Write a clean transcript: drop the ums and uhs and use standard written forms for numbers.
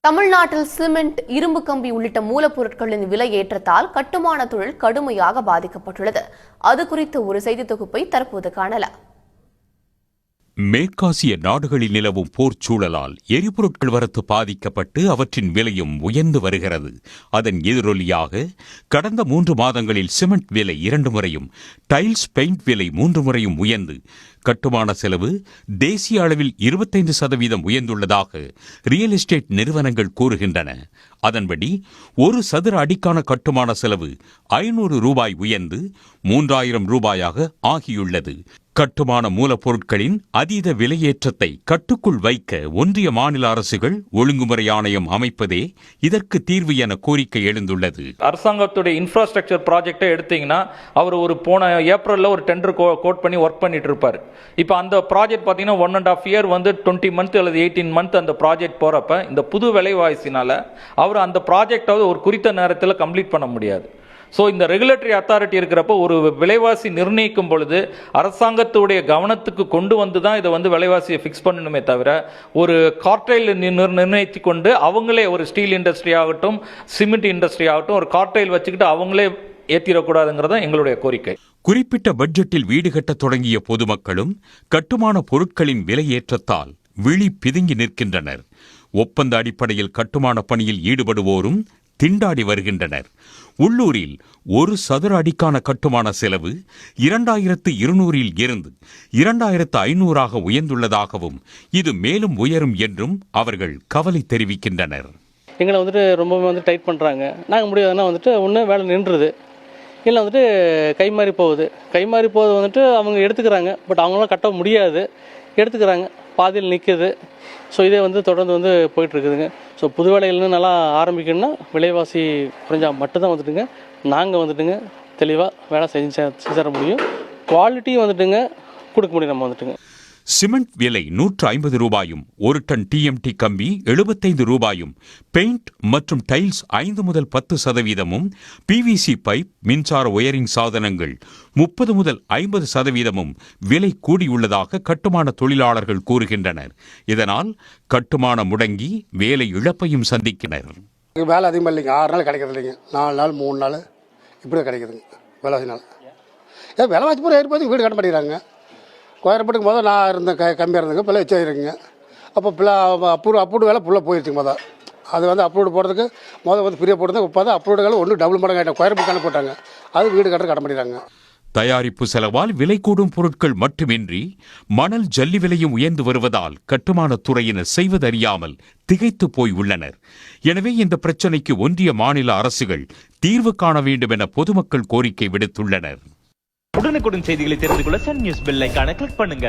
தமிழ்நாட்டில் சிமெண்ட், இரும்பு கம்பி உள்ளிட்ட மூலப்பொருட்களின் விலை ஏற்றத்தால் கட்டுமான தொழில் கடுமையாக பாதிக்கப்பட்டுள்ளது. அது குறித்த ஒரு செய்தி தொகுப்பை தற்போது காணலாம். மேற்காசிய நாடுகளில் நிலவும் போர் சூழலால் எரிபொருட்கள் வரத்து பாதிக்கப்பட்டு அவற்றின் விலையும் உயர்ந்து வருகிறது. அதன் எதிரொலியாக கடந்த 3 மாதங்களில் சிமெண்ட் விலை 2 முறையும், டைல்ஸ் பெயிண்ட் விலை 3 முறையும் உயர்ந்து கட்டுமான செலவு தேசிய அளவில் 25% உயர்ந்துள்ளதாக ரியல் எஸ்டேட் நிறுவனங்கள் கூறுகின்றன. அதன்படி ஒரு சதுர அடிக்கான கட்டுமான செலவு 500 ரூபாய் உயர்ந்து 3000 ரூபாயாக ஆகியுள்ளது. கட்டுமான மூலப்பொருட்களின் அதீத விலையேற்றத்தை கட்டுக்குள் வைக்க ஒன்றிய மாநில அரசுகள் ஒழுங்குமுறை ஆணையம் அமைப்பதே இதற்கு தீர்வு என கோரிக்கை எழுந்துள்ளது. அரசாங்கத்துடைய இன்ஃப்ராஸ்ட்ரக்சர் ப்ராஜெக்டை எடுத்தீங்கன்னா அவர் போன ஏப்ரல்ல ஒரு டெண்டர் கோட் பண்ணி ஒர்க் பண்ணிட்டு இருப்பார். இப்போ அந்த ப்ராஜெக்ட் பார்த்தீங்கன்னா 1.5 இயர் 20 மந்த் அல்லது 18 மந்த் அந்த ப்ராஜெக்ட் போறப்ப இந்த புது விலைவாசினால அவர் அந்த ப்ராஜெக்டாவது ஒரு குறித்த நேரத்தில் கம்ப்ளீட் பண்ண முடியாது. ஸோ இந்த ரெகுலேட்டரி அத்தாரிட்டி இருக்கிறப்போ ஒரு விலைவாசி நிர்ணயிக்கும் பொழுது அரசாங்கத்துடைய கவனத்துக்கு கொண்டு வந்து தான் இதை விலைவாசியை ஃபிக்ஸ் பண்ணணுமே தவிர ஒரு கார்டைல் நிர்ணயித்து கொண்டு அவங்களே ஒரு ஸ்டீல் இண்டஸ்ட்ரி ஆகட்டும், சிமெண்ட் இண்டஸ்ட்ரி ஆகட்டும் ஒரு கார்டைல் வச்சுக்கிட்டு அவங்களே ஏற்றிடக்கூடாதுங்கிறத எங்களுடைய கோரிக்கை. குறிப்பிட்ட பட்ஜெட்டில் வீடு கட்ட தொடங்கிய பொதுமக்களும் கட்டுமான பொருட்களின் விலையேற்றத்தால் விழி பிதுங்கி நிற்கின்றனர். ஒப்பந்த அடிப்படையில் கட்டுமான பணியில் ஈடுபடுவோரும் திண்டாடி வருகின்றனர். உள்ளூரில் ஒரு சதுர அடிக்கான கட்டுமான செலவு 2200 இருந்து 2500 உயர்ந்துள்ளதாகவும் இது மேலும் உயரும் என்றும் அவர்கள் கவலை தெரிவிக்கின்றனர். எங்களை ரொம்ப டைட் பண்ணுறாங்க. நாங்கள் முடியாதுன்னா ஒன்று வேலை நின்றுது, இல்லை கைமாறி போகுது அவங்க எடுத்துக்கிறாங்க. பட் அவங்களாம் கட்ட முடியாது, எடுத்துக்கிறாங்க, பாதியில் நிற்குது. ஸோ இதே தொடர்ந்து போயிட்டுருக்குதுங்க. ஸோ புது வேலைகள்னு நல்லா ஆரம்பிக்கணும்னா விலைவாசி குறைஞ்சா மட்டும்தான் நாங்கள் தெளிவாக வேலை செஞ்சு தர முடியும். குவாலிட்டியும் கொடுக்க முடியும். நம்ம சிமெண்ட் விலை 150 ரூபாயும், ஒரு டன் டிஎம்டி கம்பி 75 ரூபாயும், பெயிண்ட் மற்றும் டைல்ஸ் 5 முதல் 10%, பிவிசி பைப், மின்சார ஒயரிங் சாதனங்கள் 30 முதல் 50% விலை கூடியுள்ளதாக கட்டுமான தொழிலாளர்கள் கூறுகின்றனர். இதனால் கட்டுமானம் முடங்கி வேலை இழப்பையும் சந்திக்கின்றனர். வேலை அதிகமாக இல்லைங்க, 6 நாள் கிடைக்கிறது இல்லைங்க, 4 நாள் 3 நாள் இப்படி கிடைக்குதுங்க. விலைவாசினால் விலைவாசி பூரா ஏற்படுத்தி வீடு கட்ட மாட்டேங்கிறாங்க. கோயம்பேட்டுக்கு முதல் நான் இருந்தேன், கம்மியாக இருந்தேங்க, பிள்ளை வச்சுருக்கீங்க. அப்போ பிள்ளை அப்ரூவ்டு வேலை ஃபுல்லாக போயிடுச்சுங்க. அது அப்ரூவ்டு போடுறதுக்கு ஃப்ரீயாக போடுறது. இப்போ தான் அப்ரூவ்டு வேலை ஒன்று டபுள் மடங்கு ஆகிட்டோம். கோயம்பேட்டுக்கான போட்டாங்க, அது வீடு கட்ட மாட்டேங்கிறாங்க. தயாரிப்பு செலவால் விலை கூடும் பொருட்கள் மட்டுமின்றி மணல் ஜல்லி விலையும் உயர்ந்து வருவதால் கட்டுமான துறையினர் செய்வதறியாமல் திகைத்து போய் உள்ளனர். எனவே இந்த பிரச்சினைக்கு ஒன்றிய மாநில அரசுகள் தீர்வு காண வேண்டும் என பொதுமக்கள் கோரிக்கை விடுத்துள்ளனர். உடனுக்குடன் செய்திகளை தெரிந்து கொள்ள சன் நியூஸ் பெல் ஐகானை கிளிக் பண்ணுங்க.